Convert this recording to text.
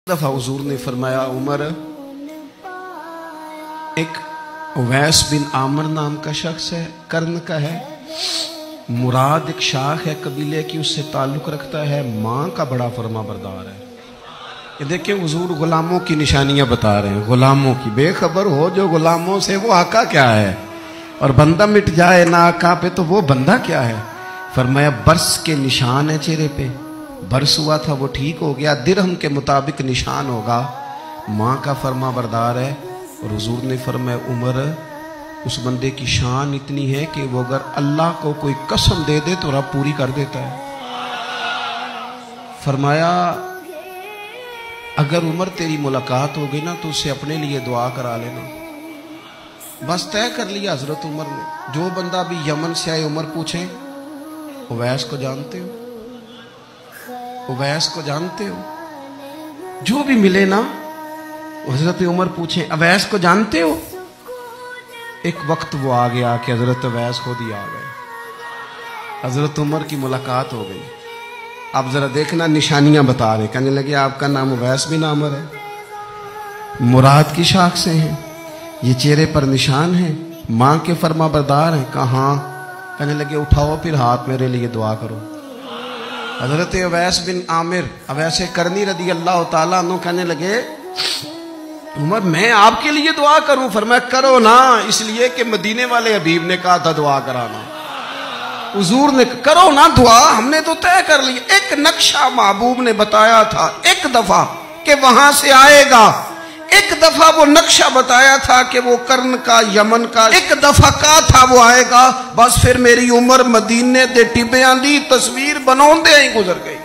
दफा हुजूर ने फरमाया, उमर, एक उवैस बिन आमिर नाम का शख्स है, कर्न का है, मुराद एक शाख है कबीले की, उससे ताल्लुक रखता है, माँ का बड़ा फरमा बरदार है। ये देखिए हुजूर गुलामों की निशानियां बता रहे हैं, गुलामों की। बेखबर हो जो गुलामों से, वो आका क्या है, और बंदा मिट जाए ना आका पे तो वो बंदा क्या है। फरमाया बरस के निशान है चेहरे पे, बरस हुआ था वो ठीक हो गया, दिरहम के मुताबिक निशान होगा, माँ का फरमा बरदार है। और हुजूर ने फरमाया उमर, उस बंदे की शान इतनी है कि वो अगर अल्लाह को कोई कसम दे दे तो रब पूरी कर देता है। फरमाया अगर उमर तेरी मुलाकात हो गई ना तो उससे अपने लिए दुआ करा लेना। बस तय कर लिया हजरत उमर ने। जो बंदा भी यमन से आए, उमर पूछे उवैस को जानते हो, उवैस को जानते हो, जो भी मिले ना हजरत उमर पूछे अवैस को जानते हो। एक वक्त वो आ गया कि हजरत अवैस खुद ही आ गए, हजरत उमर की मुलाकात हो गई। आप जरा देखना निशानियां बता रहे, कहने लगे आपका नाम उवैस बिन आमिर है, मुराद की शाख से हैं, ये चेहरे पर निशान है, माँ के फरमा बरदार हैं। कहाँ? कहने लगे उठाओ फिर हाथ, मेरे लिए दुआ करो। हजरत उवैस बिन आमिर, अवैस करनी रदी अल्लाह ताला अन्हु कहने लगे उमर मैं आपके लिए दुआ करूं? फरमाया करो ना, इसलिए कि मदीने वाले हबीब ने कहा था दुआ कराना। हुजूर ने करो ना दुआ, हमने तो तय कर लिया। एक नक्शा महबूब ने बताया था एक दफा कि वहां से आएगा, एक दफा वो नक्शा बताया था कि वो कर्न का, यमन का, एक दफा कहा था वो आएगा। बस फिर मेरी उम्र मदीने दे टिब्बियां दी तस्वीर बनाउंदे ही गुजर गई।